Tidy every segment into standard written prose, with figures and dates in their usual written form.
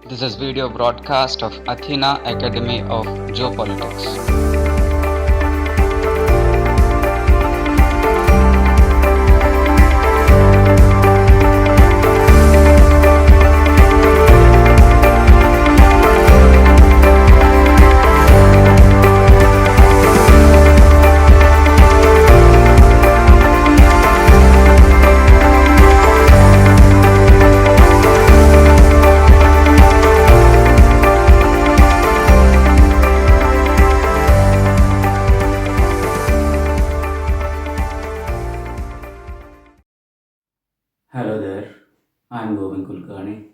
This is video broadcast of Athena Academy of Geopolitics. Hello there, I'm Govind Kulkarni,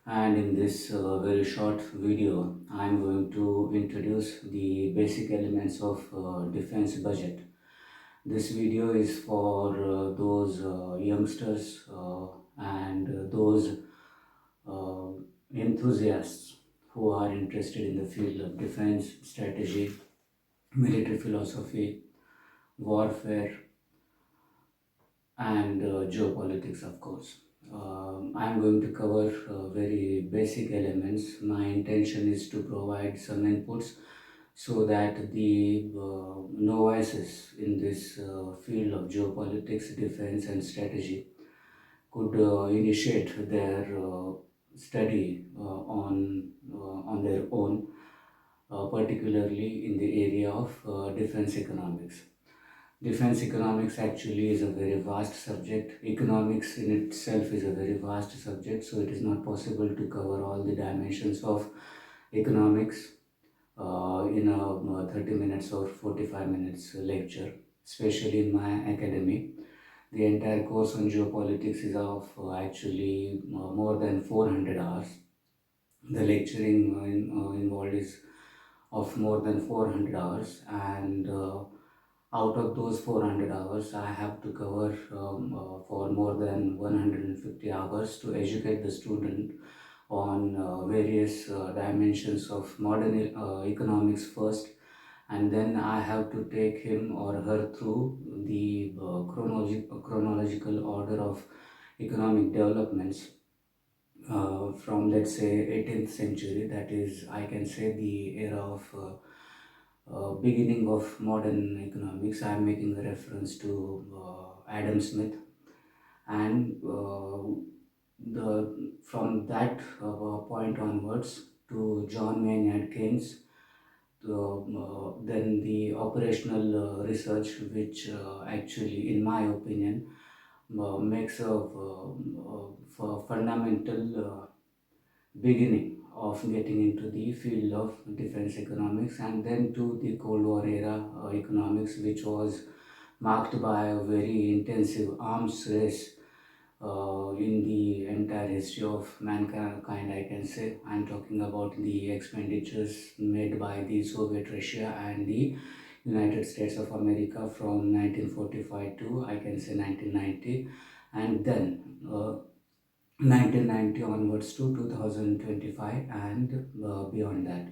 and in this very short video, I'm going to introduce the basic elements of defense budget. This video is for those youngsters and those uh, enthusiasts who are interested in the field of defense strategy, military philosophy, warfare, and geopolitics, of course. I'm going to cover very basic elements. My intention is to provide some inputs so that the novices in this field of geopolitics, defense, and strategy could initiate their study on their own, particularly in the area of defense economics. Defense economics actually is a very vast subject. Economics in itself is a very vast subject, so it is not possible to cover all the dimensions of economics in a 30 minutes or 45 minutes lecture, especially in my academy. The entire course on geopolitics is of actually more than 400 hours. The lecturing involved is of more than 400 hours, and out of those 400 hours, I have to cover for more than 150 hours to educate the student on various dimensions of modern economics first, and then I have to take him or her through the chronological order of economic developments from, let's say, 18th century. That is, I can say, the era of beginning of modern economics. I am making a reference to Adam Smith, and the from that point onwards to John Maynard Keynes, then the operational research, which actually, in my opinion, makes a fundamental beginning of getting into the field of defense economics, and then to the Cold War era economics, which was marked by a very intensive arms race in the entire history of mankind, I can say. I'm talking about the expenditures made by the Soviet Russia and the United States of America from 1945 to, I can say, 1990, and then 1990 onwards to 2025, and beyond that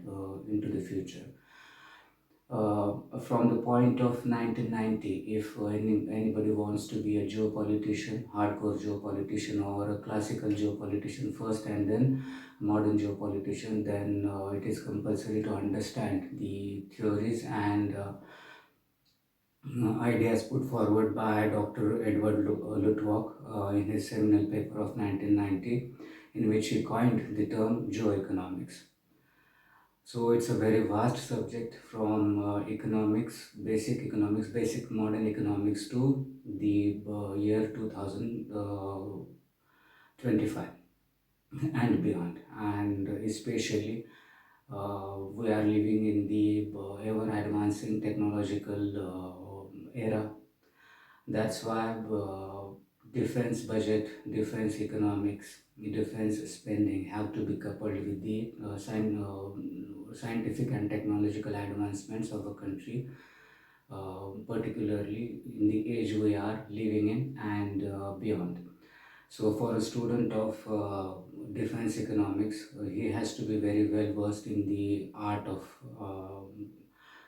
into the future. From the point of 1990, if anybody wants to be a geopolitician, hardcore geopolitician, or a classical geopolitician first and then modern geopolitician, then it is compulsory to understand the theories and ideas put forward by Dr. Edward Luttwak in his seminal paper of 1990, in which he coined the term Geo-Economics. So it's a very vast subject, from economics, basic modern economics, to the year 2025 and beyond. And especially, we are living in the ever advancing technological era. That's why defense budget, defense economics, defense spending have to be coupled with the scientific and technological advancements of a country, particularly in the age we are living in and beyond. So, for a student of defense economics, he has to be very well versed in the art of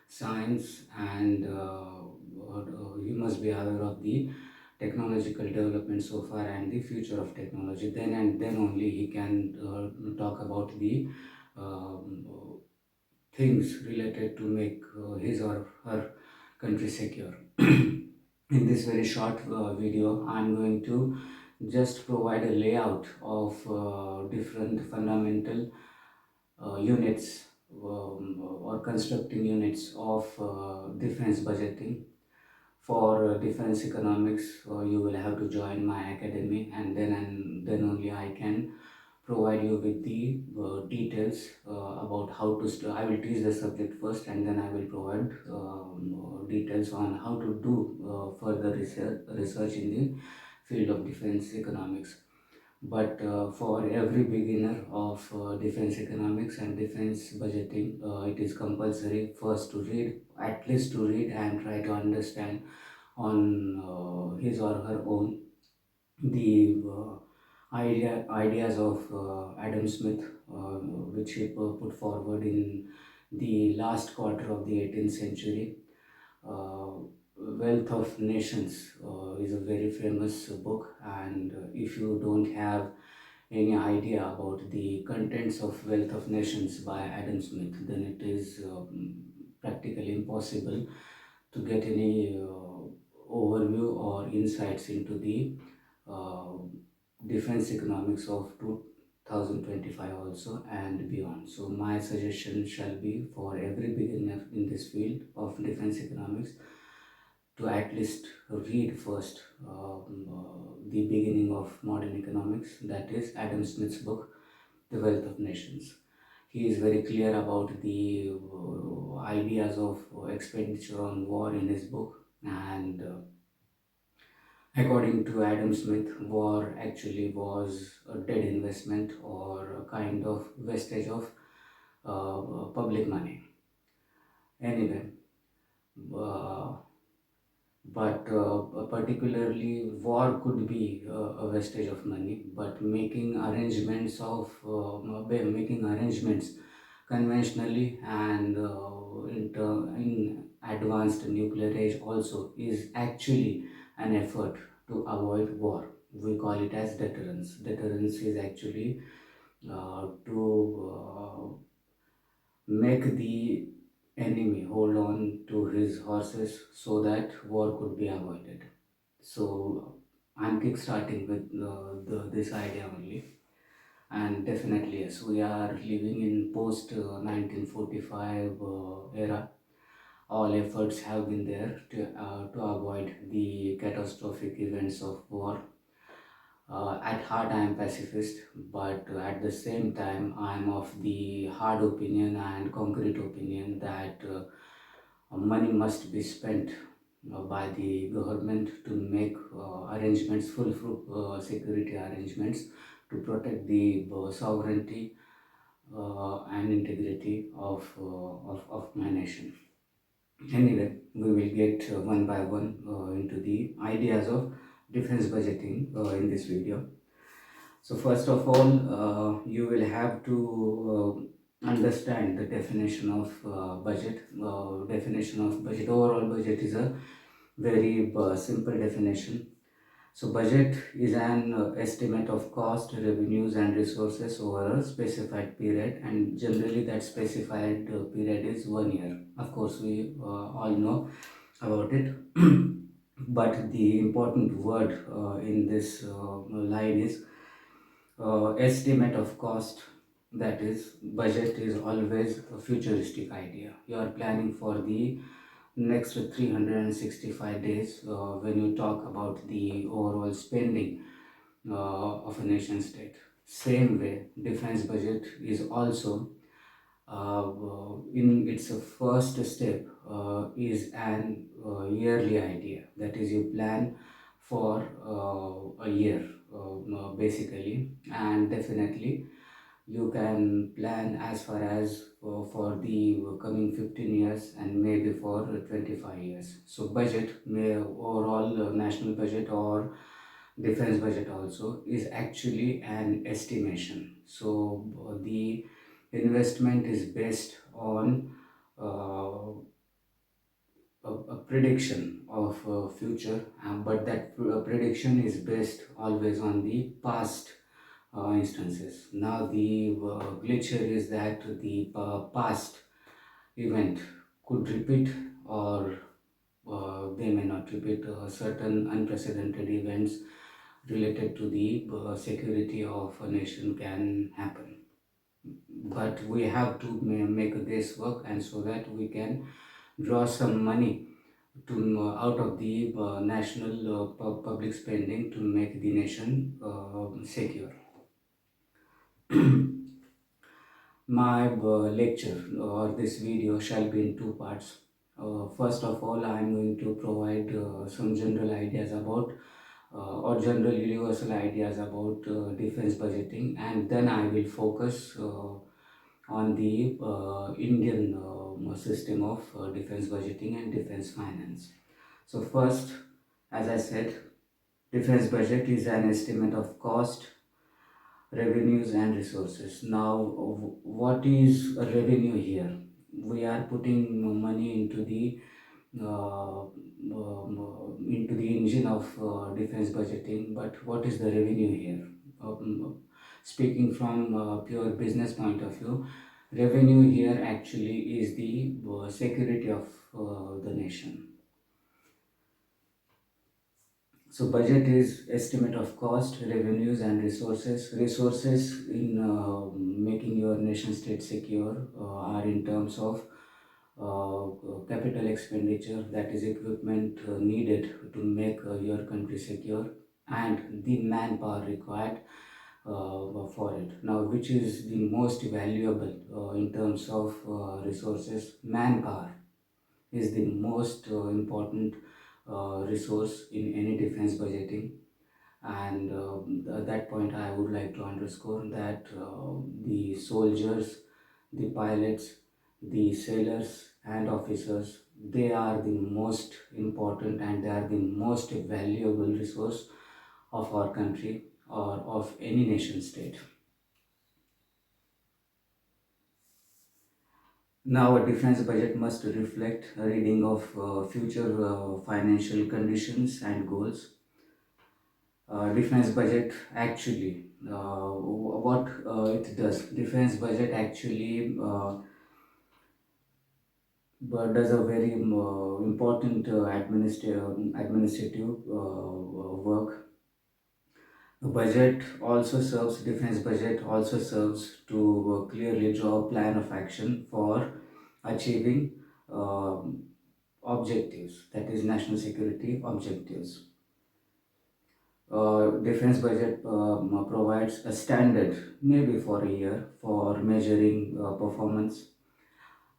science, and he must be aware of the technological development so far and the future of technology. Then and then only he can talk about the things related to make his or her country secure. In this very short video, I'm going to just provide a layout of different fundamental units or constructing units of defense budgeting. For defense economics, you will have to join my academy, and then only I can provide you with the details about how to I will teach the subject first, and then I will provide details on how to do further research in the field of defense economics. But for every beginner of defense economics and defense budgeting, it is compulsory first to read, at least to read and try to understand on his or her own the ideas of Adam Smith, which he put forward in the last quarter of the 18th century. Wealth of Nations is a very famous book, and if you don't have any idea about the contents of Wealth of Nations by Adam Smith, then it is practically impossible to get any overview or insights into the uh, defense economics of 2025 also and beyond. So my suggestion shall be for every beginner in this field of defense economics to at least read first the beginning of modern economics, that is Adam Smith's book, The Wealth of Nations. He is very clear about the ideas of expenditure on war in his book, and according to Adam Smith, war actually was a dead investment or a kind of wastage of public money. Anyway, uh, but particularly war could be a wastage of money, but making arrangements conventionally and in advanced nuclear age also is actually an effort to avoid war. We call it as deterrence. Deterrence is actually to make the enemy hold on to his horses so that war could be avoided. So I'm kickstarting with this idea only. And definitely, yes, we are living in post 1945 era. All efforts have been there to avoid the catastrophic events of war. At heart, I am pacifist, but at the same time, I am of the hard opinion and concrete opinion that money must be spent by the government to make arrangements, full security arrangements to protect the sovereignty and integrity of my nation. Anyway, we will get one by one into the ideas of defense budgeting in this video. So first of all, you will have to understand the definition of budget. Definition of budget. Overall budget is a very simple definition. So budget is an estimate of cost, revenues and resources over a specified period, and generally that specified period is 1 year. Of course, we all know about it. But the important word in this line is estimate of cost. That is, budget is always a futuristic idea. You are planning for the next 365 days when you talk about the overall spending of a nation state. Same way, defense budget is also in its first step is an yearly idea. That is, you plan for a year basically, and definitely you can plan as far as for the coming 15 years and maybe for 25 years. So budget, may overall national budget or defense budget also, is actually an estimation. So the investment is based on uh, a prediction of future, but that prediction is based always on the past instances. Now the glitch here is that the past event could repeat, or they may not repeat. Certain unprecedented events related to the security of a nation can happen, but we have to make a guesswork, and so that we can draw some money to out of the national public spending to make the nation secure. My lecture or this video shall be in two parts. First of all, I am going to provide some general ideas about or general universal ideas about defense budgeting, and then I will focus on the Indian system of defense budgeting and defense finance. So first, as I said, defense budget is an estimate of cost, revenues and resources. Now, what is a revenue here? We are putting money into the engine of defense budgeting, but what is the revenue here? Speaking from pure business point of view, revenue here actually is the security of the nation. So budget is estimate of cost, revenues and resources. Resources in making your nation state secure are in terms of capital expenditure, that is equipment needed to make your country secure, and the manpower required for it. Now, which is the most valuable in terms of resources? Manpower is the most important resource in any defense budgeting, and at that point I would like to underscore that the soldiers, the pilots, the sailors and officers, they are the most important and they are the most valuable resource of our country or of any nation state. Now, a defense budget must reflect a reading of future financial conditions and goals. Defense budget actually, what it does, defense budget actually does a very important administrative work. The budget also serves, defense budget also serves to clearly draw a plan of action for achieving objectives, that is national security objectives. Defense budget provides a standard, maybe for a year, for measuring performance,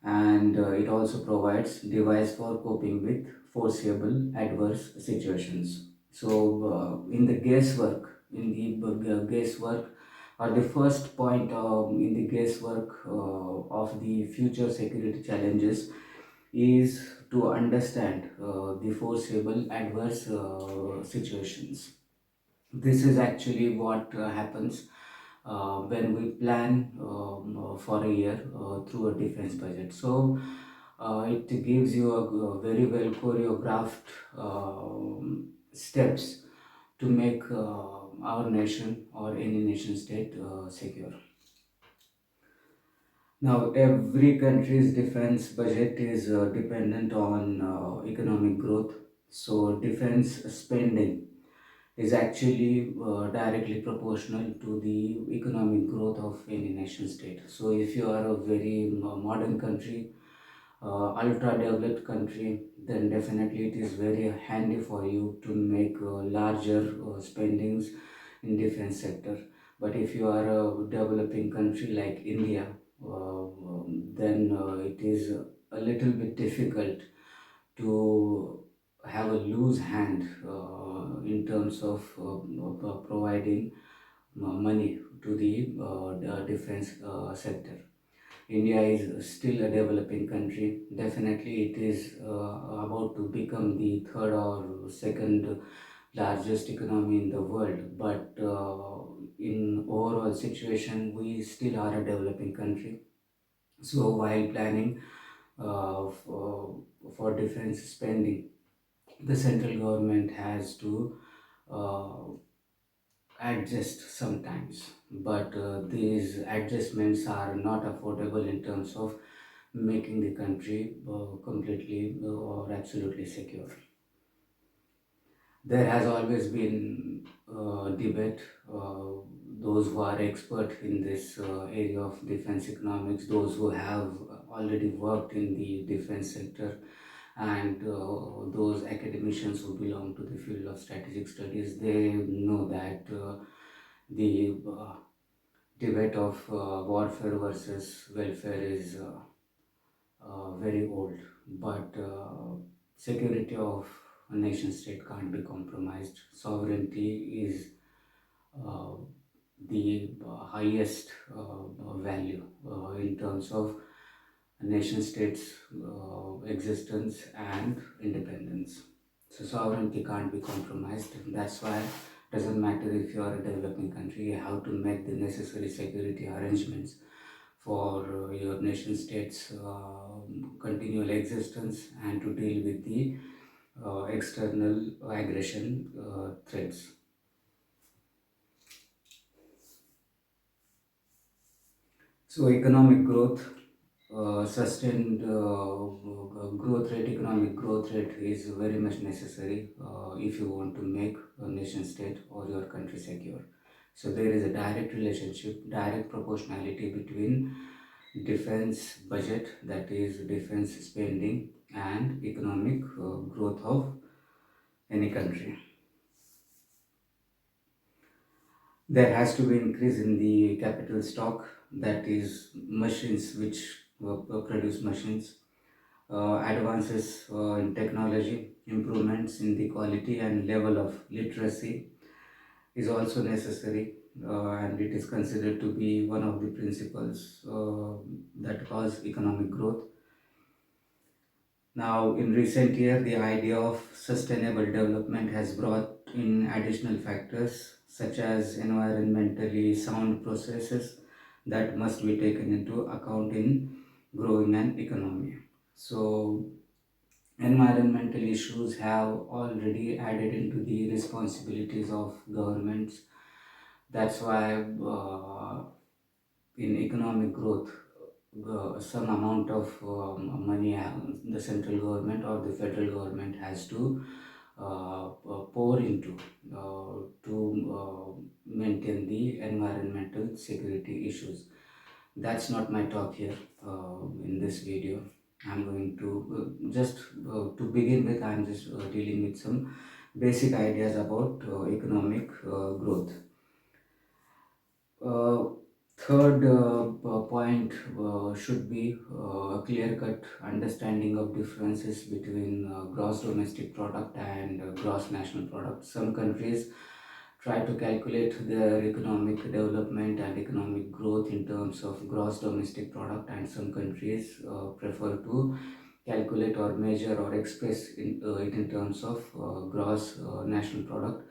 and it also provides device for coping with foreseeable adverse situations. So, in the guesswork, or the first point in the guesswork of the future security challenges is to understand the foreseeable adverse situations. This is actually what happens when we plan for a year through a defense budget. So it gives you a very well choreographed steps to make our nation or any nation state secure. Now, every country's defense budget is dependent on economic growth. So, defense spending is actually directly proportional to the economic growth of any nation state. So, if you are a very modern country, ultra developed country, then definitely it is very handy for you to make larger spendings in defense sector. But if you are a developing country like India, then it is a little bit difficult to have a loose hand in terms of providing money to the defense sector. India is still a developing country. Definitely, it is about to become the third or second largest economy in the world. But in overall situation, we still are a developing country. So while planning for defense spending, the central government has to uh, adjust sometimes, but these adjustments are not affordable in terms of making the country completely or absolutely secure. There has always been debate. Those who are expert in this area of defense economics, those who have already worked in the defense sector, and those academicians who belong to the field of strategic studies, they know that the debate of warfare versus welfare is very old, but security of a nation state can't be compromised. Sovereignty is uh, the highest value in terms of a nation state's existence and independence. So sovereignty can't be compromised. That's why it doesn't matter if you are a developing country, you have to make the necessary security arrangements for your nation state's continual existence and to deal with the external aggression threats. So economic growth, sustained economic growth rate is very much necessary if you want to make a nation state or your country secure. So there is a direct relationship, direct proportionality between defense budget, that is defense spending, and economic growth of any country. There has to be increase in the capital stock, that is machines which produce machines, advances in technology, improvements in the quality and level of literacy is also necessary, and it is considered to be one of the principles that cause economic growth. Now, in recent years, the idea of sustainable development has brought in additional factors such as environmentally sound processes that must be taken into account in growing an economy. So, environmental issues have already added into the responsibilities of governments. That's why in economic growth, some amount of money the central government or the federal government has to pour into to maintain the environmental security issues. That's not my talk here in this video. I'm going to just to begin with, I'm just dealing with some basic ideas about economic growth. uh, Third point should be a clear-cut understanding of differences between gross domestic product and gross national product. Some countries try to calculate their economic development and economic growth in terms of gross domestic product, and some countries prefer to calculate or measure or express it in terms of gross national product.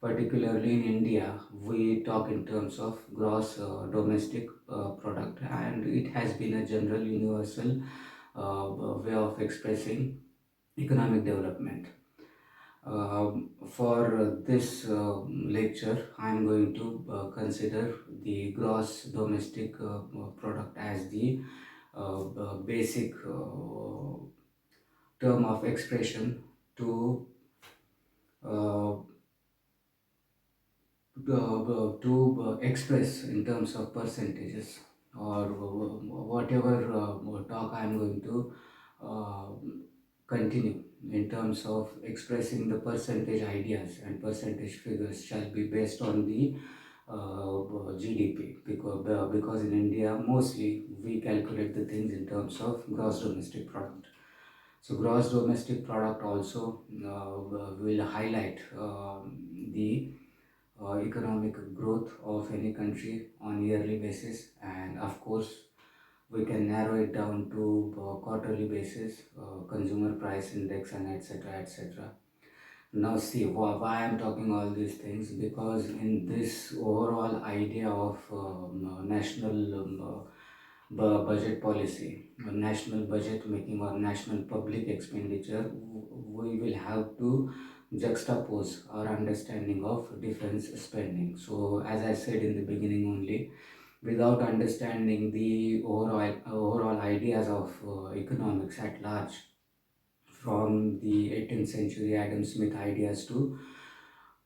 Particularly in India, we talk in terms of gross domestic product, and it has been a general universal way of expressing economic development. For this lecture, I am going to consider the gross domestic product as the basic term of expression to uh, express in terms of percentages, or whatever talk I am going to uh, continue in terms of expressing the percentage ideas and percentage figures shall be based on the GDP, because in India mostly we calculate the things in terms of gross domestic product. So gross domestic product also will highlight the economic growth of any country on yearly basis, and of course we can narrow it down to quarterly basis, consumer price index, and etc, etc. Now see why I'm talking all these things, because in this overall idea of national budget policy, national budget making or national public expenditure, we will have to juxtapose our understanding of defense spending. So, as I said in the beginning only, without understanding the overall ideas of economics at large, from the 18th century Adam Smith ideas to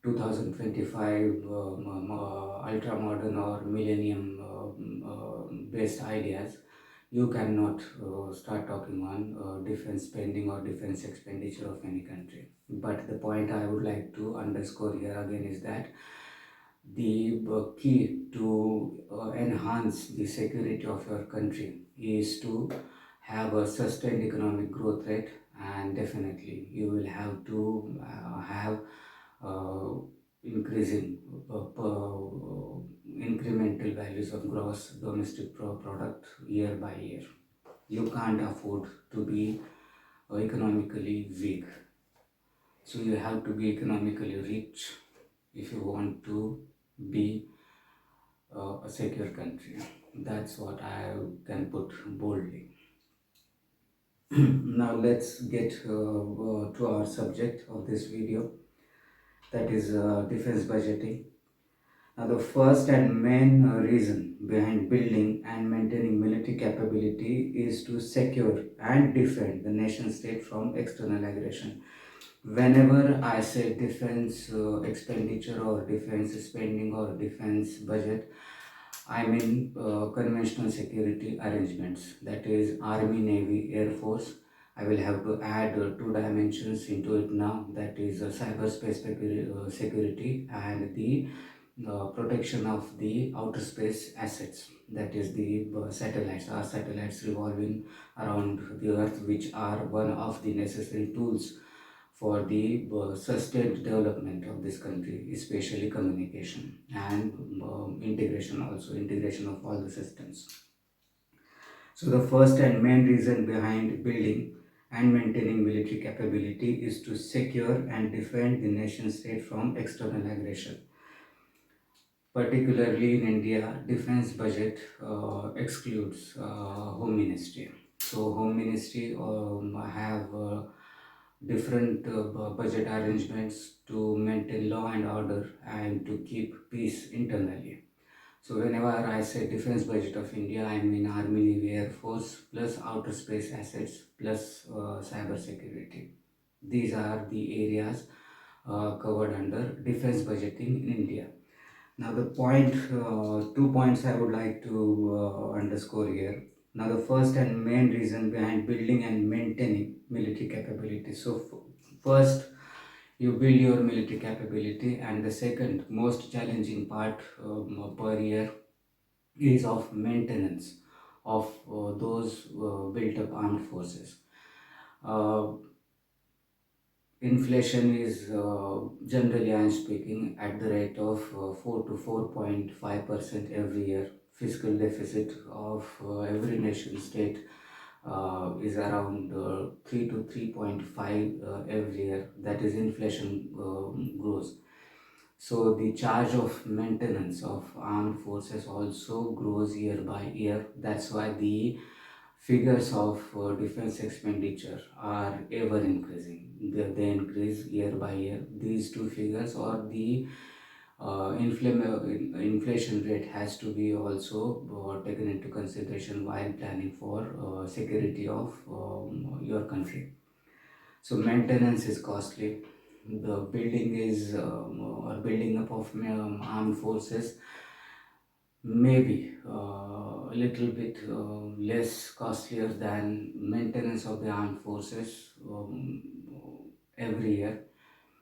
2025 ultra modern or millennium based ideas, you cannot start talking on defense spending or defense expenditure of any country. But the point I would like to underscore here again is that the key to enhance the security of your country is to have a sustained economic growth rate, and definitely you will have to have uh, increasing incremental values of gross domestic product year by year. You can't afford to be economically weak, so you have to be economically rich if you want to be a secure country. That's what I can put boldly. Now let's get to our subject of this video, that is defense budgeting. Now the first and main reason behind building and maintaining military capability is to secure and defend the nation state from external aggression. Whenever I say defense expenditure or defense spending or defense budget, I mean conventional security arrangements, that is Army, Navy, Air Force. I will have to add two dimensions into it now, that is cyberspace security and the protection of the outer space assets, that is the satellites. Our satellites revolving around the earth, which are one of the necessary tools for the sustained development of this country, especially communication and integration, also integration of all the systems. So the first and main reason behind building and maintaining military capability is to secure and defend the nation state from external aggression. Particularly in India, defense budget excludes home ministry. So home ministry have different budget arrangements to maintain law and order and to keep peace internally. So whenever I say defense budget of India, I mean Army, Navy, Air Force plus outer space assets plus cyber security. These are the areas covered under defense budgeting in India. Now the point, 2 points I would like to underscore here. Now the first and main reason behind building and maintaining military capability. So first you build your military capability, and the second most challenging part per year is of maintenance of those built up armed forces. Uh, Inflation is generally, I am speaking, at the rate of 4 to 4.5% every year. Fiscal deficit of every nation state is around 3 to 3.5 every year. That is, inflation grows. So the charge of maintenance of armed forces also grows year by year. That's why the figures of defense expenditure are ever increasing. They increase year by year. These two figures, or the inflation rate, has to be also taken into consideration while planning for security of your country. So maintenance is costly. The building is or building up of armed forces maybe a little bit less costlier than maintenance of the armed forces every year.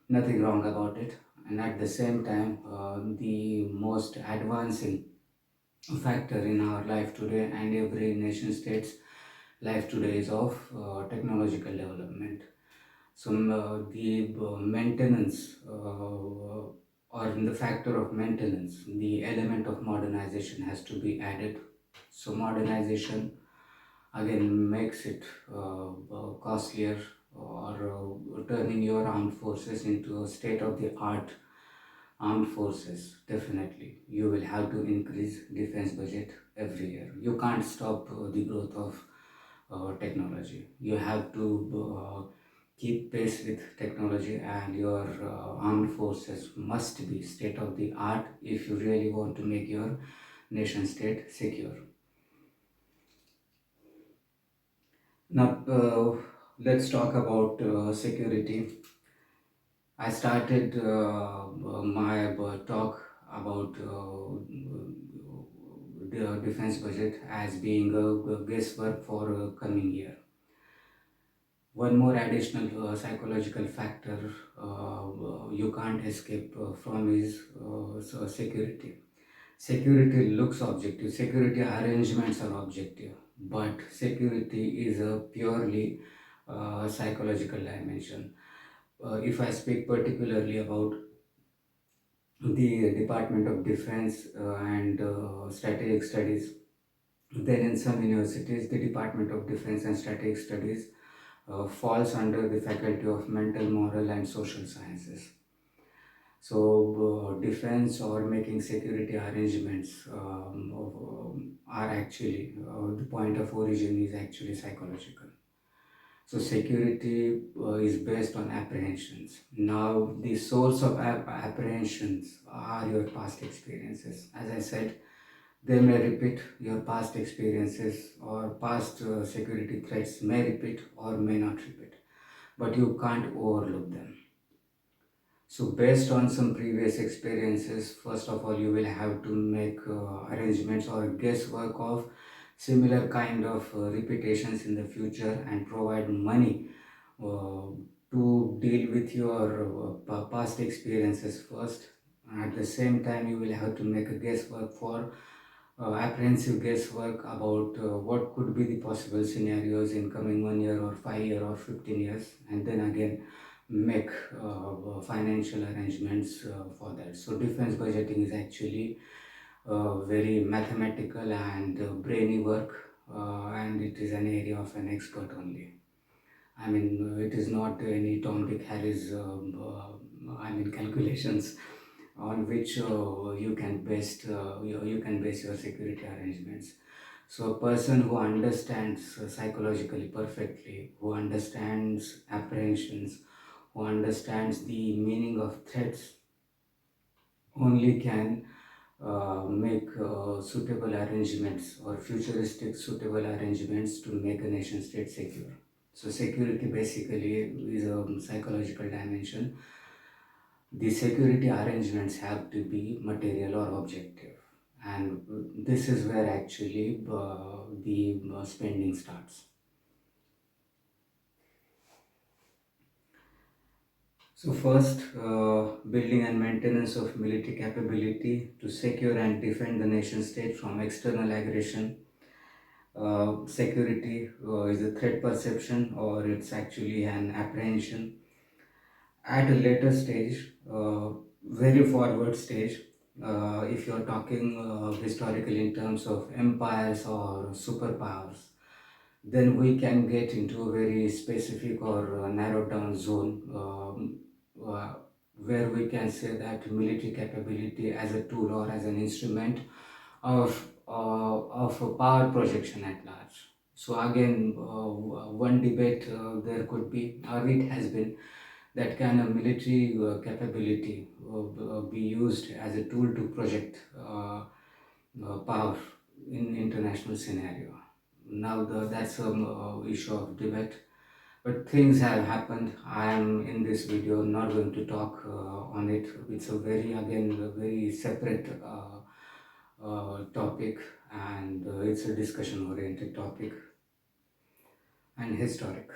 Nothing wrong about it. And at the same time, the most advancing factor in our life today and every nation state's life today is of technological development. So the maintenance or in the factor of maintenance, the element of modernization has to be added. So modernization again makes it costlier, or turning your armed forces into a state of the art armed forces, definitely you will have to increase defense budget every year. You can't stop the growth of technology. You have to keep pace with technology, and your armed forces must be state of the art if you really want to make your nation state secure. Now, let's talk about security. I started my talk about the defense budget as being a guesswork for coming year. One more additional psychological factor you can't escape from is security. Security looks objective, security arrangements are objective, but security is a purely psychological dimension. If I speak particularly about the Department of Defense and Strategic Studies, then in some universities, the Department of Defense and Strategic Studies falls under the Faculty of Mental, Moral and Social Sciences. So, defense or making security arrangements are actually, the point of origin is actually psychological. So security is based on apprehensions. Now, the source of apprehensions are your past experiences. As I said, they may repeat your past experiences, or past security threats may repeat or may not repeat, but you can't overlook them. So based on some previous experiences, first of all, you will have to make arrangements or guesswork of similar kind of repetitions in the future, and provide money uh, to deal with your past experiences first. At the same time, you will have to make a guesswork for apprehensive guesswork about what could be the possible scenarios in coming 1 year or 5 year or 15 years, and then again make financial arrangements for that. So defense budgeting is actually very mathematical and brainy work, and it is an area of an expert only. I mean, it is not any Tom, Dick, Harry's, calculations on which you can base your security arrangements. So, a person who understands psychologically perfectly, who understands apprehensions, who understands the meaning of threats, only can make suitable arrangements or futuristic suitable arrangements to make a nation state secure. So security basically is a psychological dimension. The security arrangements have to be material or objective, and this is where actually the spending starts. So first, building and maintenance of military capability to secure and defend the nation state from external aggression. Security is a threat perception, or it's actually an apprehension. At a later stage, very forward stage, if you're talking historically in terms of empires or superpowers, then we can get into a very specific or narrowed down zone, where we can say that military capability as a tool or as an instrument of a power projection at large. So again, one debate there could be, or it has been, that can a military capability be used as a tool to project power in international scenario. Now that's an issue of debate, but things have happened. I am in this video not going to talk on it. It's a very separate topic, and it's a discussion oriented topic and historic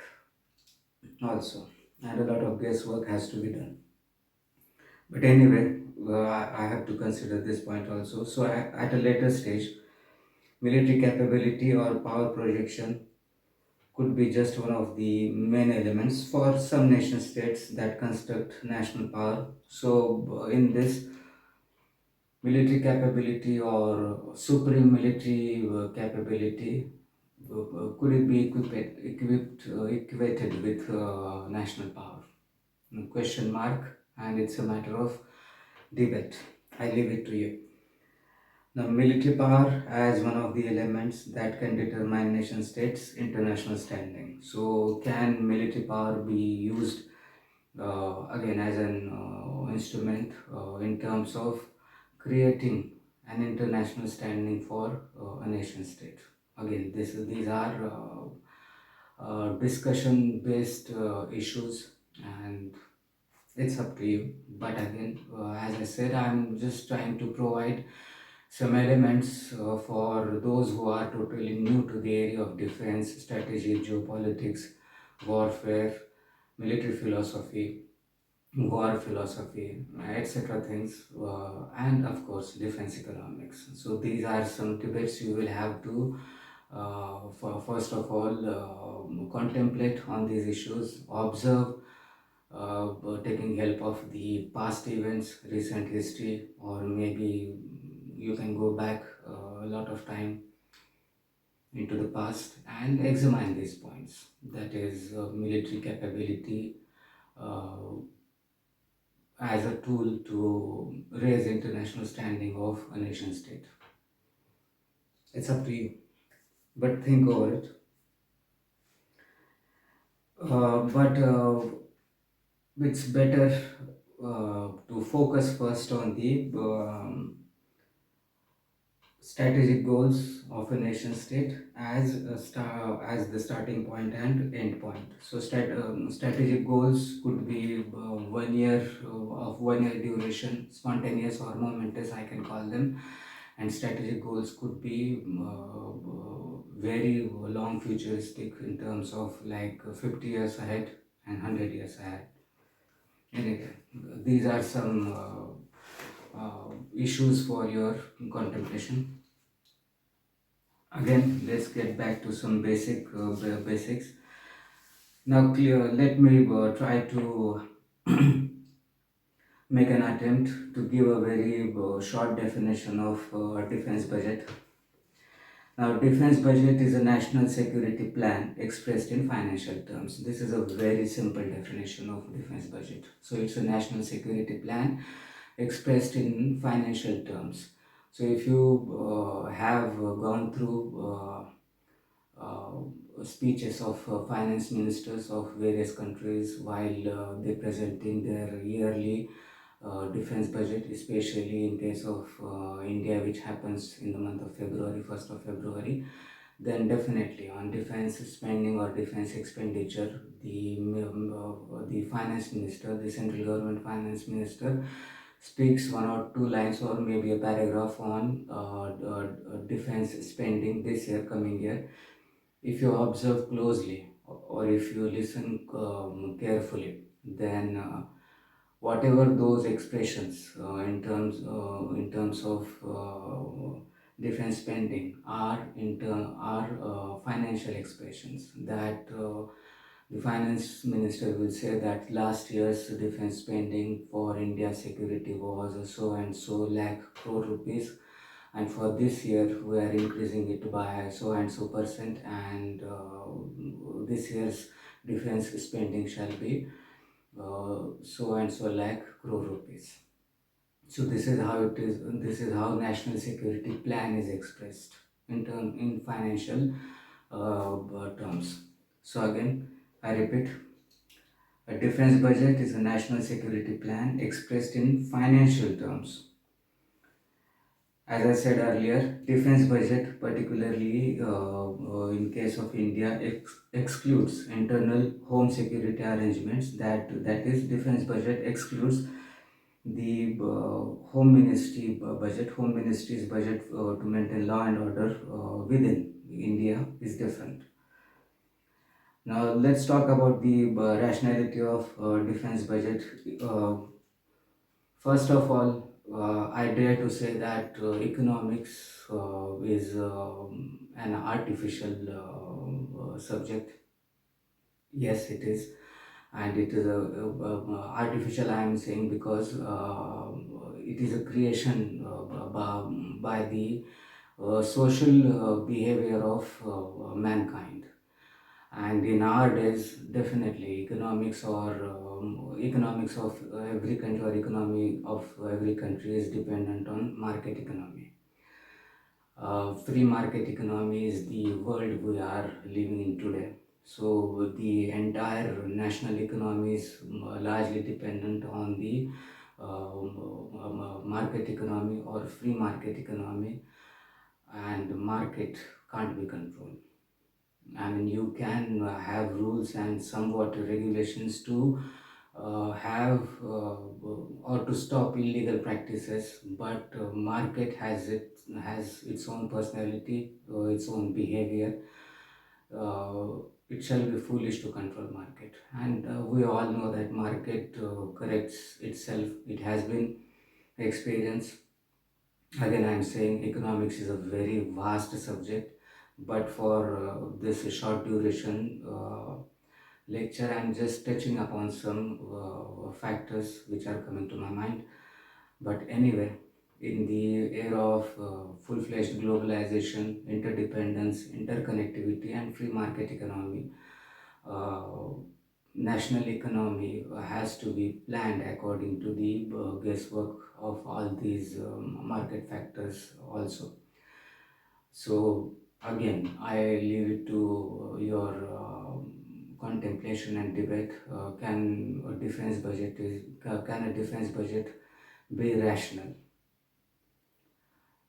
also, and a lot of guesswork has to be done. But anyway, I have to consider this point also. So at a later stage, military capability or power projection could be just one of the main elements for some nation states that construct national power. So in this, military capability or supreme military capability, could it be equated with national power? Question mark, and it's a matter of debate. I leave it to you. Now, military power as one of the elements that can determine nation states' international standing. So, can military power be used again as an instrument in terms of creating an international standing for a nation state? Again, these are discussion based issues, and it's up to you. But again, as I said, I'm just trying to provide some elements for those who are totally new to the area of defense, strategy, geopolitics, warfare, military philosophy, war philosophy, etc. things, and of course defense economics. So these are some debates you will have to first of all contemplate on these issues, observe, taking help of the past events, recent history, or maybe you can go back a lot of time into the past and examine these points. That is military capability uh, as a tool to raise international standing of a nation state. It's up to you, but think over it. But it's better to focus first on the strategic goals of a nation state as as the starting point and end point. So strategic goals could be 1 year of 1 year duration, spontaneous or momentous, I can call them. And strategic goals could be very long futuristic in terms of like 50 years ahead and 100 years ahead. Anyway, these are some issues for your contemplation. Again, let's get back to some basics. Now, let me try to make an attempt to give a very short definition of defense budget. Now, defense budget is a national security plan expressed in financial terms. This is a very simple definition of defense budget. So, it's a national security plan expressed in financial terms. So, if you have gone through speeches of finance ministers of various countries while they presenting their yearly defense budget, especially in case of India, which happens in the month of February, 1st of February, then definitely on defense spending or defense expenditure, the finance minister, the central government finance minister, speaks one or two lines or maybe a paragraph on defense spending this year, coming year. If you observe closely or if you listen carefully, then whatever those expressions in terms of defense spending are financial expressions that the finance minister will say that last year's defense spending for India's security was so and so lakh crore rupees, and for this year we are increasing it by so and so percent, and this year's defense spending shall be so and so lakh crore rupees. So this is how it is. This is how national security plan is expressed in financial terms. So again, I repeat, a defense budget is a national security plan expressed in financial terms. As I said earlier, defense budget, particularly in case of India, excludes internal home security arrangements. That is, defense budget excludes the home ministry budget. Home ministry's budget to maintain law and order within India is different. Now let's talk about the rationality of defense budget. First of all, I dare to say that economics is an artificial subject. Yes, it is, and it is artificial. I am saying because it is a creation by the social behavior of mankind. And in our days, definitely economics of every country or economy of every country is dependent on market economy. Free market economy is the world we are living in today. So the entire national economy is largely dependent on the market economy or free market economy, and market can't be controlled. I mean, you can have rules and somewhat regulations to have or to stop illegal practices, but market has its own personality, its own behavior. It shall be foolish to control market, and we all know that market corrects itself. It has been experienced. Again, I'm saying economics is a very vast subject, but for this short duration lecture, I'm just touching upon some factors which are coming to my mind. But anyway, in the era of full-fledged globalization, interdependence, interconnectivity, and free market economy, uh, national economy has to be planned according to the guesswork of all these market factors also. So again, I leave it to your contemplation and debate. Can a defense budget be rational?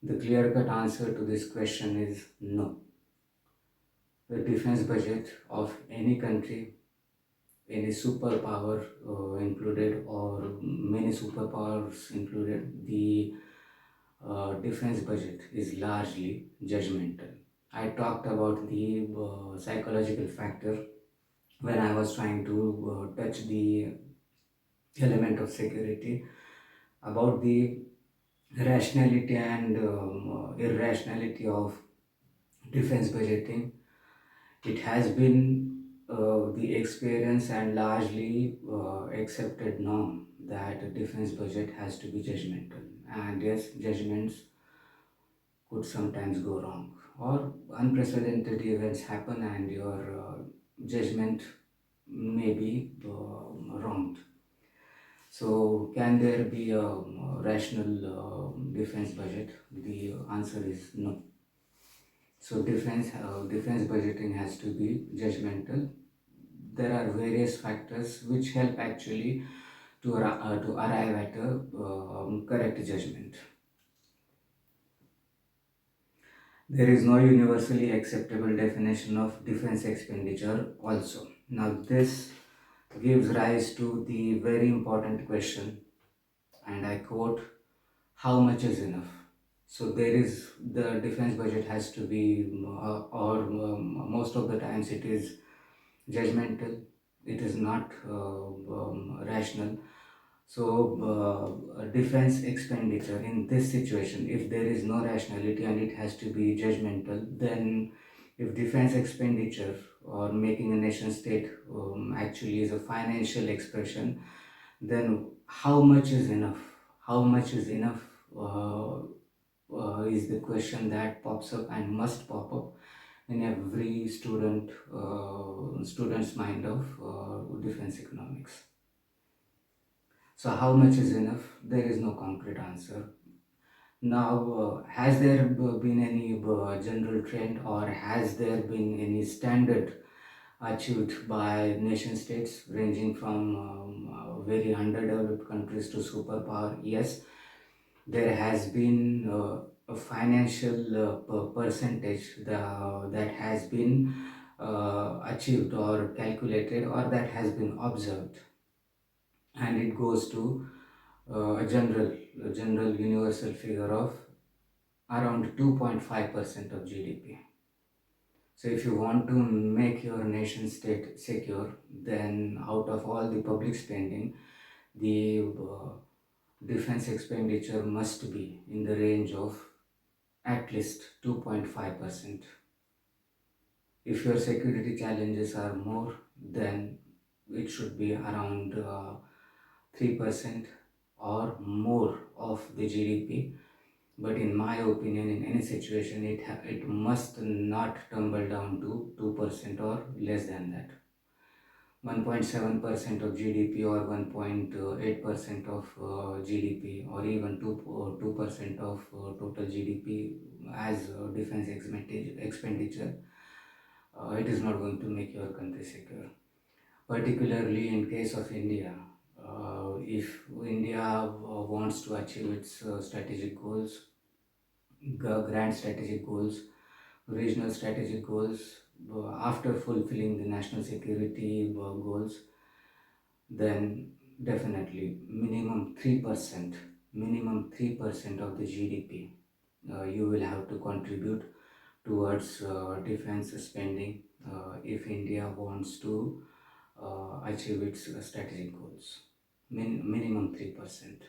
The clear-cut answer to this question is no. The defense budget of any country, any superpower included, or many superpowers included, the defense budget is largely judgmental. I talked about the psychological factor when I was trying to touch the element of security, about the rationality and irrationality of defense budgeting. It has been the experience and largely accepted norm that defense budget has to be judgmental. And yes, judgments could sometimes go wrong, or unprecedented events happen and your judgment may be wronged. So, can there be a rational defense budget? The answer is no. So, defense budgeting has to be judgmental. There are various factors which help actually to arrive at a correct judgment. There is no universally acceptable definition of defense expenditure also. Now, this gives rise to the very important question, and I quote, how much is enough? So the defense budget has to be, or most of the times it is judgmental, it is not rational. So defense expenditure in this situation, if there is no rationality and it has to be judgmental, then if defense expenditure or making a nation state actually is a financial expression, then how much is enough? How much is enough is the question that pops up and must pop up in every student's mind of defense economics. So how much is enough? There is no concrete answer. Now, has there been any general trend, or has there been any standard achieved by nation states ranging from very underdeveloped countries to superpower? Yes, there has been a financial percentage that has been achieved or calculated, or that has been observed, and it goes to a general universal figure of around 2.5% of GDP. So if you want to make your nation state secure, then out of all the public spending, the defense expenditure must be in the range of at least 2.5%. If your security challenges are more, then it should be around 3% or more of the GDP. But in my opinion, in any situation, it must not tumble down to 2% or less than that. 1.7% of GDP or 1.8% of GDP, or even 2% of total GDP as defense expenditure, it is not going to make your country secure. Particularly in case of India, if India wants to achieve its strategic goals, grand strategic goals, regional strategic goals, after fulfilling the national security goals, then definitely minimum 3% of the GDP you will have to contribute towards defense spending if India wants to achieve its strategic goals. Minimum 3%.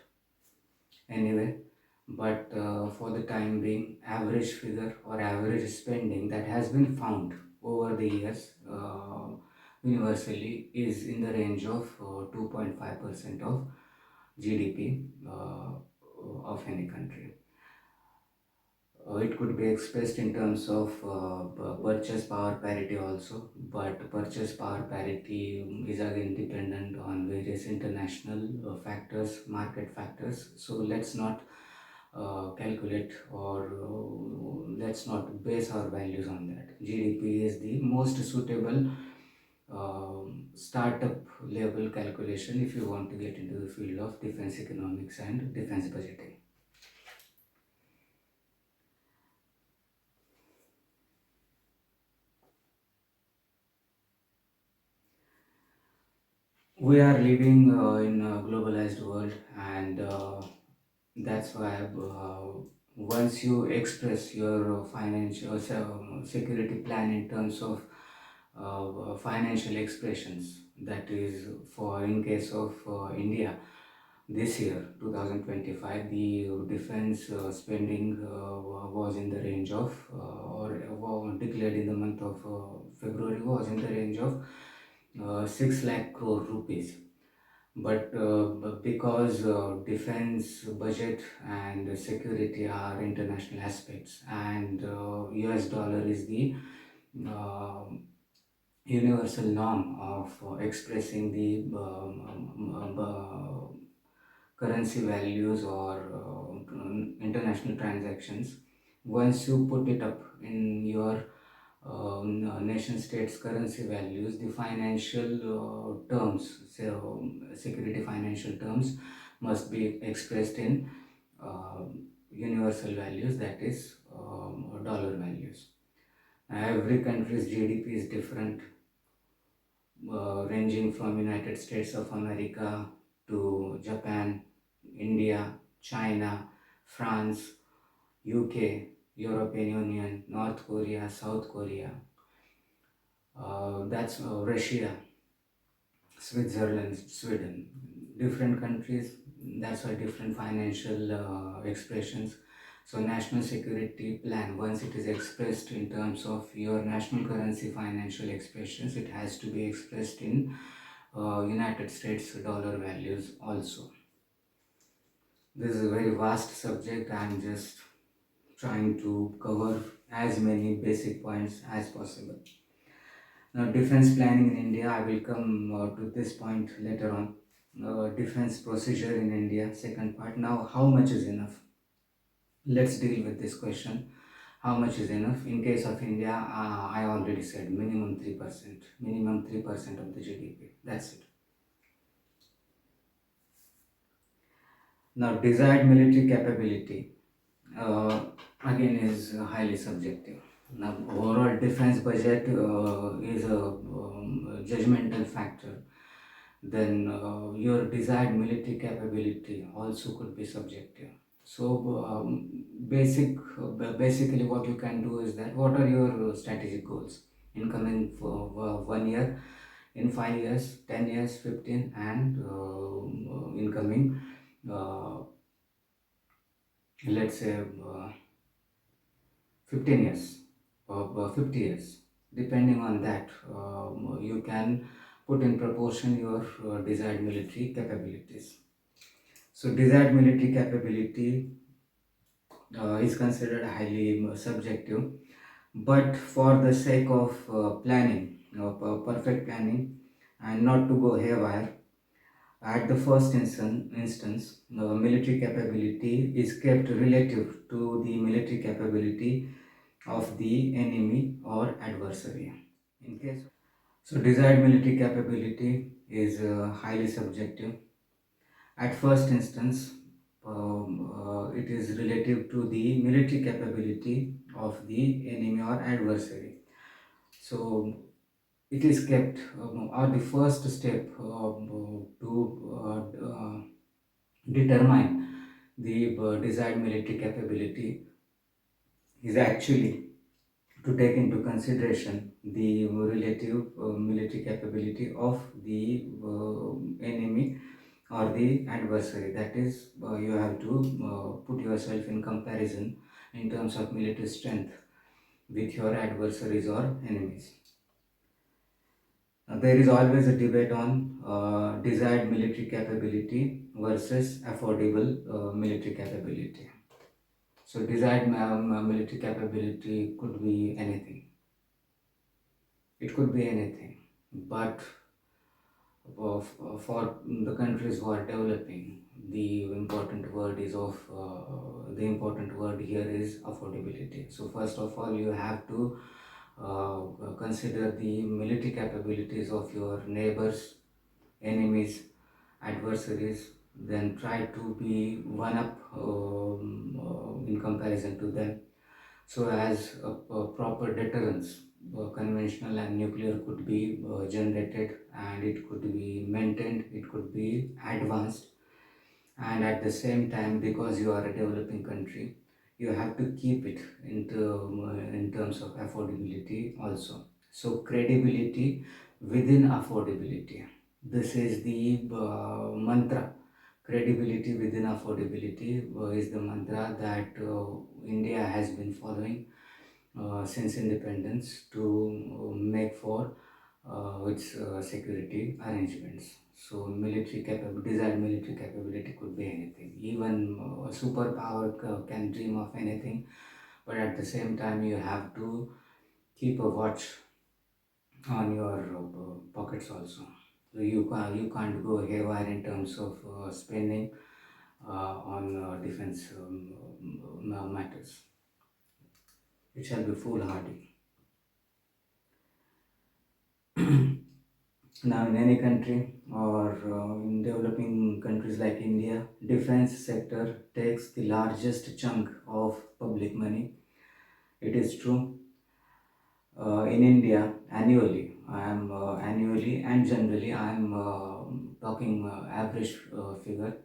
Anyway, but for the time being, average figure or average spending that has been found over the years universally is in the range of 2.5% of GDP of any country. It could be expressed in terms of purchase power parity also, but purchase power parity is again dependent on various international factors, market factors. So let's not calculate or let's not base our values on that. GDP is the most suitable startup level calculation if you want to get into the field of defense economics and defense budgeting. We are living in a globalized world, and that's why once you express your financial security plan in terms of financial expressions, that is for in case of India, this year 2025 the defense spending was in the range of or declared in the month of February was in the range of 6 lakh crore rupees. But because defense budget and security are international aspects, and US dollar is the uh, universal norm of expressing the currency values or international transactions. Once you put it up in your nation states currency values, the financial terms, so security financial terms must be expressed in uh, universal values, that is dollar values. Every country's GDP is different, ranging from United States of America to Japan, India, China, France, UK, European Union, North Korea, South Korea, that's Russia, Switzerland, Sweden. Different countries, that's why different financial expressions. So national security plan, once it is expressed in terms of your national currency financial expressions, it has to be expressed in United States dollar values also. This is a very vast subject. I am just trying to cover as many basic points as possible. Now, defense planning in India, I will come to this point later on. Defense procedure in India, second part. Now, how much is enough? Let's deal with this question. How much is enough? In case of India, I already said minimum 3%. Minimum 3% of the GDP. That's it. Now, desired military capability again is highly subjective. Now, overall defense budget is a judgmental factor. Then your desired military capability also could be subjective. So basically what you can do is that what are your strategic goals in coming for 1 year, in 5 years, 10 years, 15, and in coming let's say 15 years or 50 years. Depending on that, you can put in proportion your desired military capabilities. So desired military capability is considered highly subjective. But for the sake of planning, perfect planning, and not to go haywire, at the first instance, military capability is kept relative to the military capability of the enemy or adversary. In case so, desired military capability is highly subjective. At first instance, it is relative to the military capability of the enemy or adversary. So, it is kept, or the first step to determine the desired military capability is actually to take into consideration the relative military capability of the enemy or the adversary. That is, you have to put yourself in comparison in terms of military strength with your adversaries or enemies. There is always a debate on desired military capability versus affordable military capability. So, desired military capability could be anything. It could be anything, but for the countries who are developing, the important word here is affordability. So first of all, you have to consider the military capabilities of your neighbors, enemies, adversaries, then try to be one up in comparison to them, so as a proper deterrence, conventional and nuclear, could be generated, and it could be maintained, it could be advanced. And at the same time, because you are a developing country, you have to keep it in terms of affordability also. So credibility within affordability, this is the mantra. Credibility within affordability is the mantra that India has been following since independence to make for its security arrangements. So desired military capability could be anything. Even a superpower can dream of anything, but at the same time you have to keep a watch on your pockets also. So you can't go haywire in terms of spending on defense matters. It shall be foolhardy. Now, in any country or in developing countries like India, defense sector takes the largest chunk of public money. It is true. In India, annually and generally, I am talking average figure.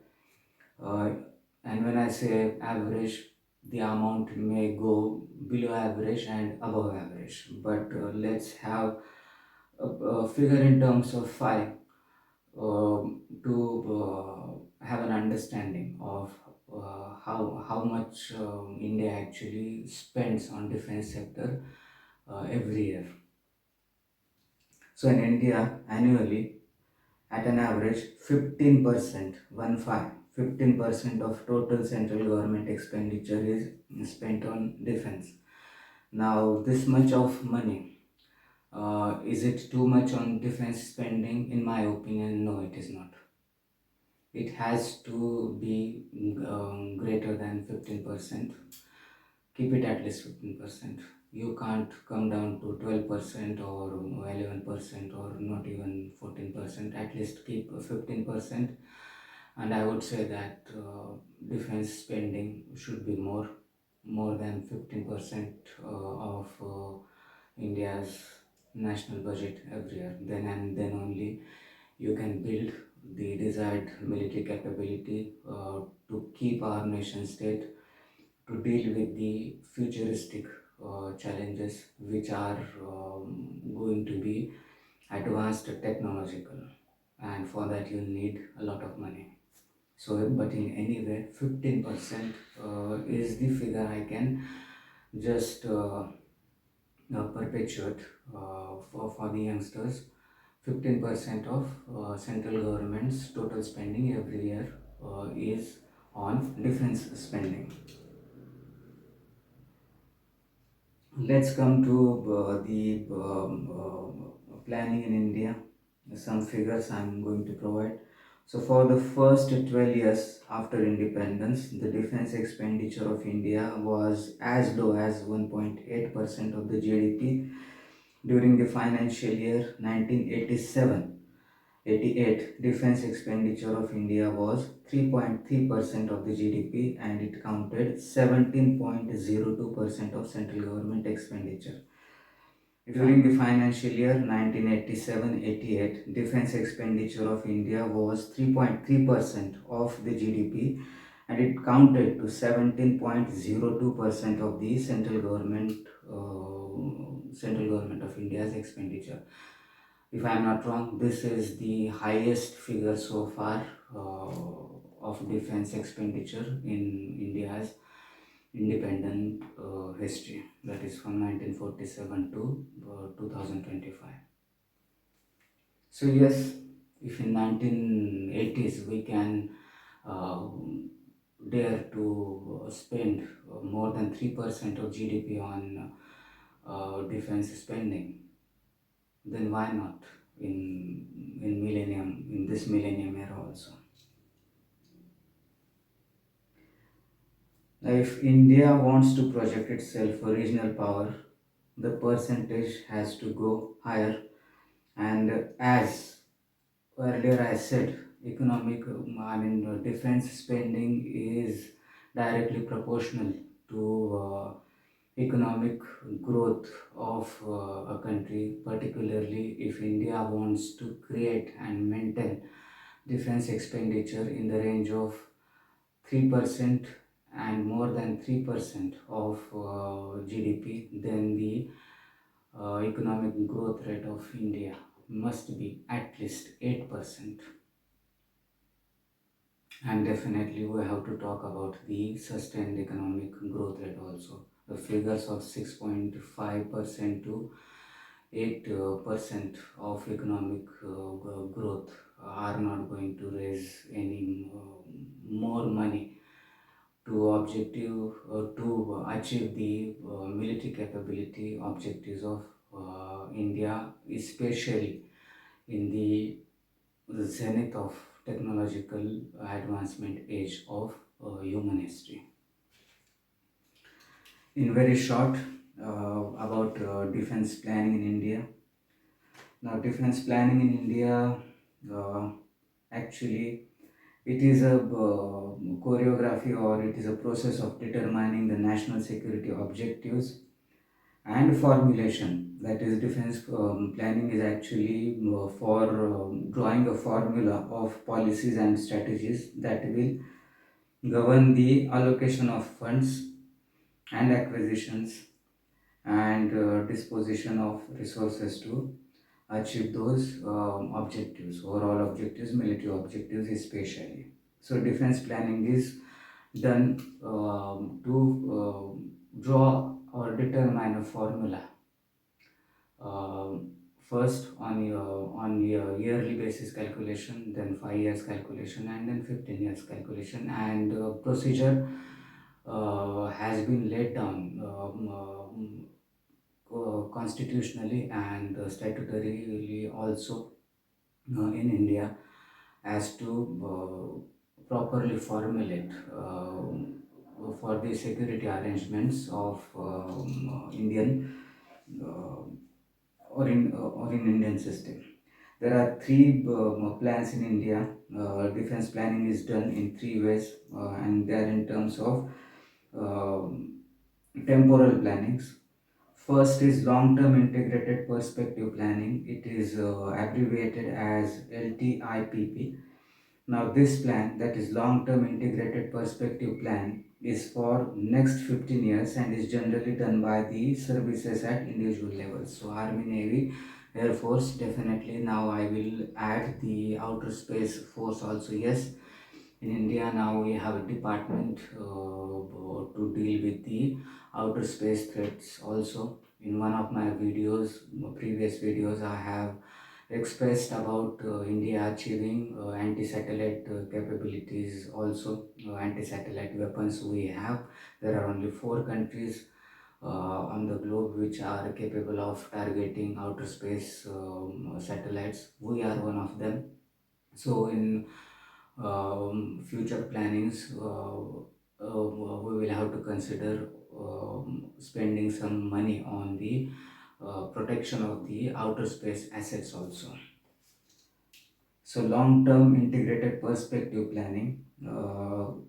Uh, and when I say average, the amount may go below average and above average. But let's have a figure in terms of five to have an understanding of how much India actually spends on defense sector every year. So in India annually, at an average, 15%, 15% of total central government expenditure is spent on defense. Now, this much of money, is it too much on defense spending? In my opinion, no, it is not. It has to be greater than 15%. Keep it at least 15%. You can't come down to 12% or 11% or not even 14%. At least keep 15%. And I would say that defense spending should be more than 15% of India's national budget every year. Then only you can build the desired military capability to keep our nation state to deal with the futuristic challenges which are going to be advanced technological, and for that you need a lot of money. So, but in any way, 15% is the figure I can just perpetuate for the youngsters. 15% of central government's total spending every year is on defense spending. Let's come to the planning in India. Some figures I'm going to provide. So, for the first 12 years after independence, the defense expenditure of India was as low as 1.8% of the GDP. During the financial year 1987-88, defense expenditure of India was 3.3% of the GDP, and it counted 17.02% of central government expenditure. During the financial year 1987-88, defense expenditure of India was 3.3% of the GDP, and it counted to 17.02% of the central government of India's expenditure. If I am not wrong, this is the highest figure so far of defense expenditure in India's independent history, that is from 1947 to 2025. So yes, if in 1980s we can uh, dare to spend more than 3% of GDP on defense spending, then why not in this millennium era also. Now, if India wants to project itself a regional power, the percentage has to go higher. And as earlier I said, defense spending is directly proportional to economic growth of a country, particularly if India wants to create and maintain defense expenditure in the range of 3% and more than 3% of GDP, then the economic growth rate of India must be at least 8%. And definitely we have to talk about the sustained economic growth rate also. The figures of 6.5% to 8% of economic growth are not going to raise any more money to achieve the military capability objectives of India, especially in the zenith of technological advancement age of human history. In very short, about defense planning in India. Now, defense planning in India actually it is a choreography, or it is a process of determining the national security objectives and formulation. That is, defense planning is actually for drawing a formula of policies and strategies that will govern the allocation of funds and acquisitions and disposition of resources to achieve those objectives, overall objectives, military objectives especially. So defense planning is done to draw or determine a formula, first on your yearly basis calculation, then 5 years calculation, and then 15 years calculation, and procedure has been laid down constitutionally and statutorily also in India, as to properly formulate for the security arrangements of Indian or in Indian system. There are three plans in India. Defense planning is done in three ways, and they are in terms of temporal plannings. First is long-term integrated perspective planning. It is abbreviated as LTIPP. Now this plan, that is long-term integrated perspective plan, is for next 15 years and is generally done by the services at individual levels. So Army, Navy, Air Force, definitely now I will add the outer space force also. Yes, in India now we have a department to deal with the outer space threats also. In one of my previous videos, I have expressed about India achieving anti-satellite capabilities also, anti-satellite weapons we have. There are only four countries on the globe which are capable of targeting outer space satellites. We are one of them. So in future plannings, we will have to consider spending some money on the protection of the outer space assets also. So long-term integrated perspective planning.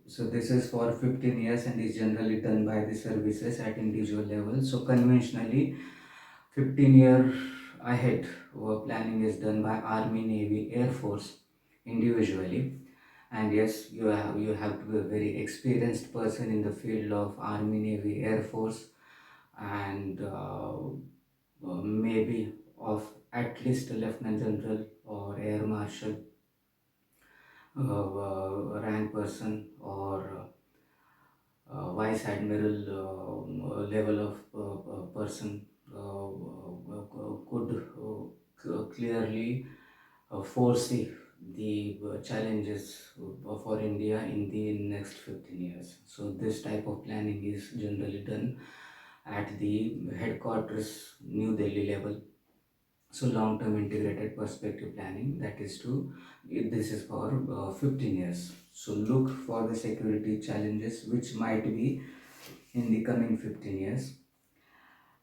So this is for 15 years and is generally done by the services at individual level. So conventionally, 15-year ahead planning is done by Army, Navy, Air Force individually. And yes, you have to be a very experienced person in the field of Army, Navy, Air Force, and maybe of at least a lieutenant general or air marshal rank person, or vice admiral level of person could clearly foresee the challenges for India in the next 15 years. So this type of planning is generally done at the headquarters New Delhi level. So long-term integrated perspective planning, that is to, this is for 15 years. So look for the security challenges which might be in the coming 15 years.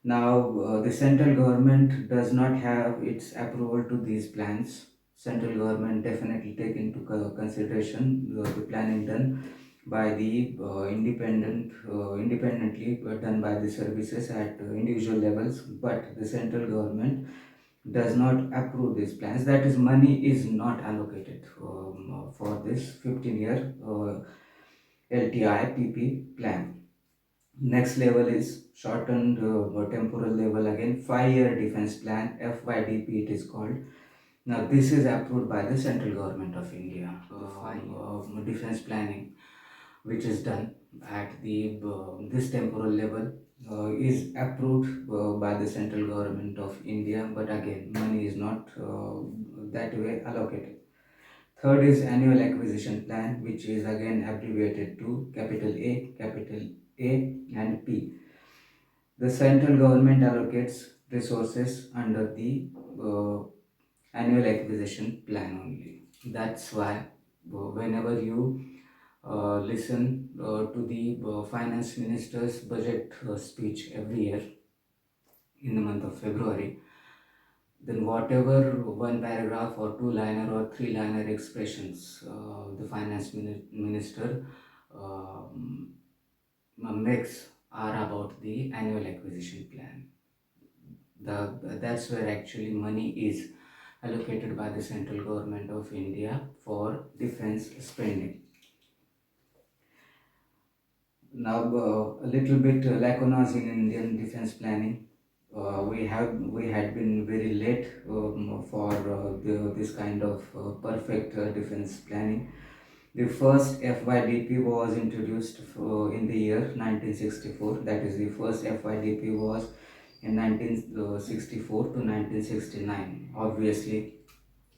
Now, the central government does not have its approval to these plans. Central government definitely take into consideration the planning done by the independently done by the services at individual levels, but the central government does not approve these plans. That is, money is not allocated for this 15-year LTI PP plan. Next level is shortened temporal level, again 5-year defense plan, FYDP it is called. Now this is approved by the central government of India. Defense planning which is done at the this temporal level is approved by the central government of India, but again money is not that way allocated. Third is annual acquisition plan, which is again abbreviated to capital A and P. The central government allocates resources under the annual acquisition plan only. That's why whenever you listen to the finance minister's budget speech every year in the month of February, then whatever one paragraph or two-liner or three-liner expressions the finance minister makes are about the annual acquisition plan. That's where actually money is allocated by the central government of India for defense spending. Now a little bit lacunas in Indian defense planning. We had been very late for this kind of perfect defense planning. The first FYDP was introduced in the year 1964. That is, the first FYDP was in 1964 to 1969. Obviously,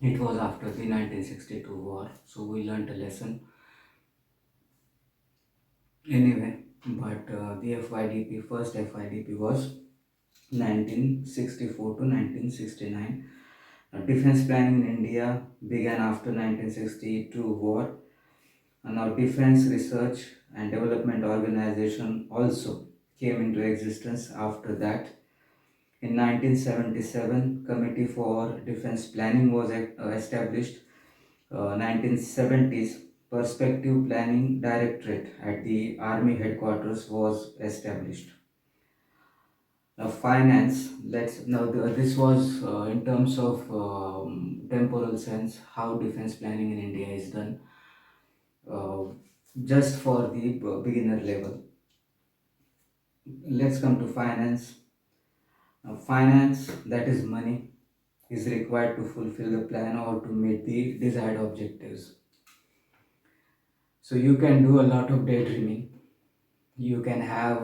it was after the 1962 war, so we learnt a lesson anyway. But the FYDP, first FYDP was 1964 to 1969. Defense planning in India began after 1962 war. Now Defense Research and Development Organization also came into existence after that. In 1977, Committee for Defense Planning was established. 1970s, Perspective Planning Directorate at the Army headquarters was established. Now finance, this was in terms of temporal sense how defense planning in India is done, uh, just for the beginner level. Let's come to finance. Now finance, that is money, is required to fulfill the plan or to meet the desired objectives. So you can do a lot of daydreaming. You can have,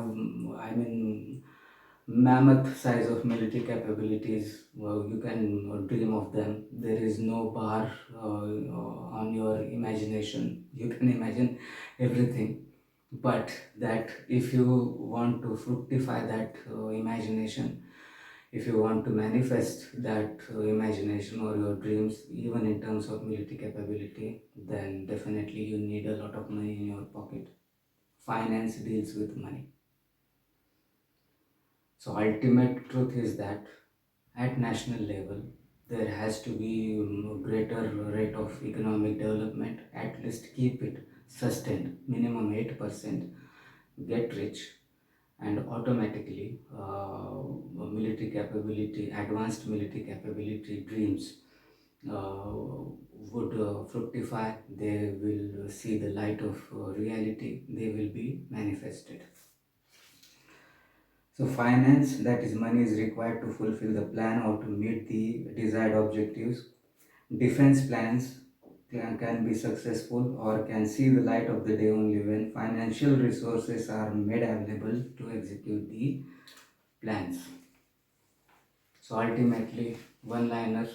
mammoth size of military capabilities. You can dream of them. There is no bar on your imagination. You can imagine everything. but that if you want to fructify that imagination, if you want to manifest that imagination or your dreams, even in terms of military capability, then definitely you need a lot of money in your pocket. Finance deals with money. So ultimate truth is that at national level, there has to be greater rate of economic development. At least keep it sustained, minimum 8%. Get rich, and automatically military capability, advanced military capability dreams would fructify. They will see the light of reality. They will be manifested. So finance, that is money, is required to fulfill the plan or to meet the desired objectives. Defense plans can be successful or can see the light of the day only when financial resources are made available to execute the plans. So ultimately, one liner,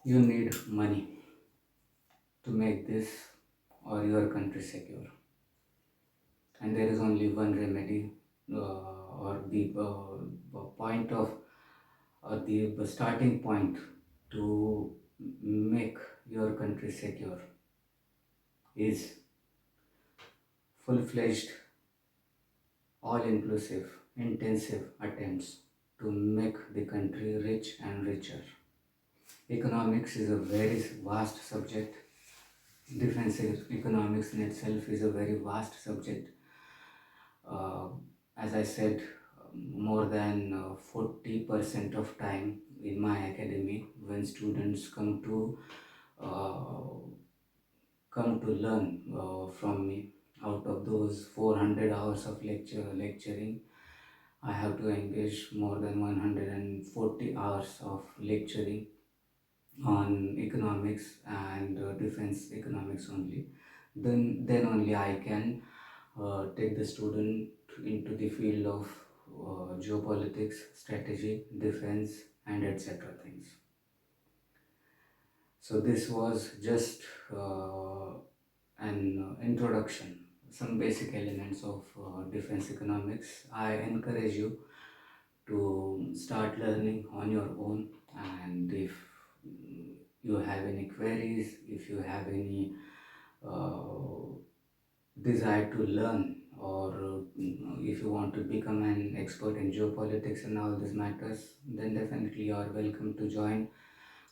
you need money to make this or your country secure. And there is only one remedy, or the point of, or the starting point to make your country secure is full-fledged, all-inclusive, intensive attempts to make the country rich and richer. Economics is a very vast subject. Defense economics in itself is a very vast subject. Uh, as I said, more than 40% of time in my academy, when students uh, come to learn from me, out of those 400 hours of lecturing, I have to engage more than 140 hours of lecturing on economics and defense economics only. Then only I can take the student into the field of geopolitics, strategy, defense, and etc. things. So this was just an introduction, some basic elements of defense economics. I encourage you to start learning on your own, and if you have any queries, if you have any uh, desire to learn, or if you want to become an expert in geopolitics and all these matters, then definitely you are welcome to join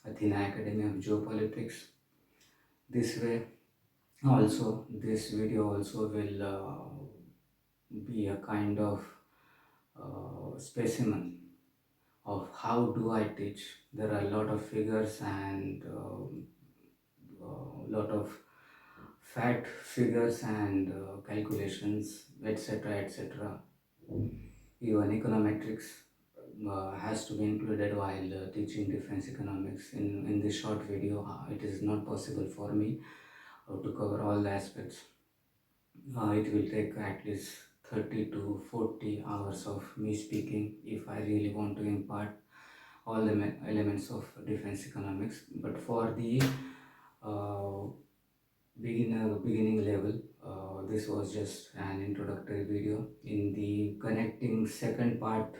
Athena Academy of Geopolitics. This way also, this video also will be a kind of specimen of how do I teach. There are a lot of figures and a lot of fat figures and calculations, etc., etc. Even econometrics has to be included while teaching defense economics. In this short video, it is not possible for me to cover all the aspects. It will take at least 30 to 40 hours of me speaking if I really want to impart all the elements of defense economics. But for the uh, beginning level, this was just an introductory video. In the connecting second part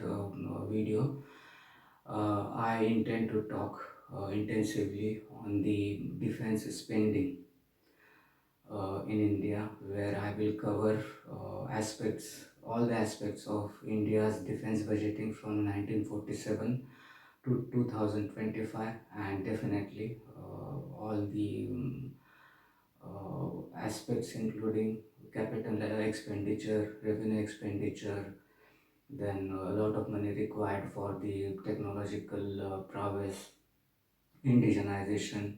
video, I intend to talk intensively on the defense spending in India, where I will cover all the aspects of India's defense budgeting from 1947 to 2025, and definitely all the aspects including capital expenditure, revenue expenditure, then a lot of money required for the technological prowess, indigenization,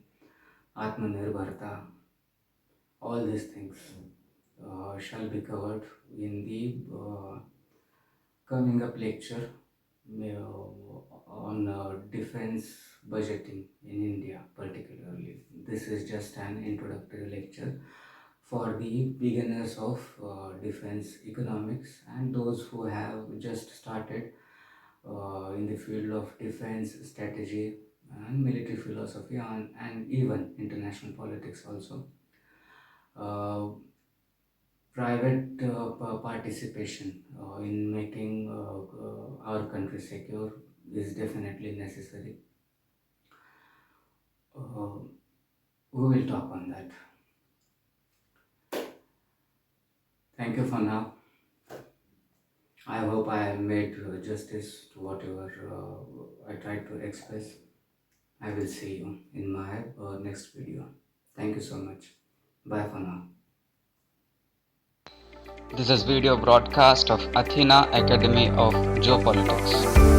Atmanirbharta, all these things shall be covered in the coming up lecture on defense budgeting in India particularly. This is just an introductory lecture for the beginners of defense economics and those who have just started in the field of defense strategy and military philosophy and even international politics also. private participation in making our country secure is definitely necessary. Uh, we will talk on that. Thank you for now. I hope I have made justice to whatever I tried to express. I will see you in my next video. Thank you so much. Bye for now. This is video broadcast of Athena Academy of Geopolitics.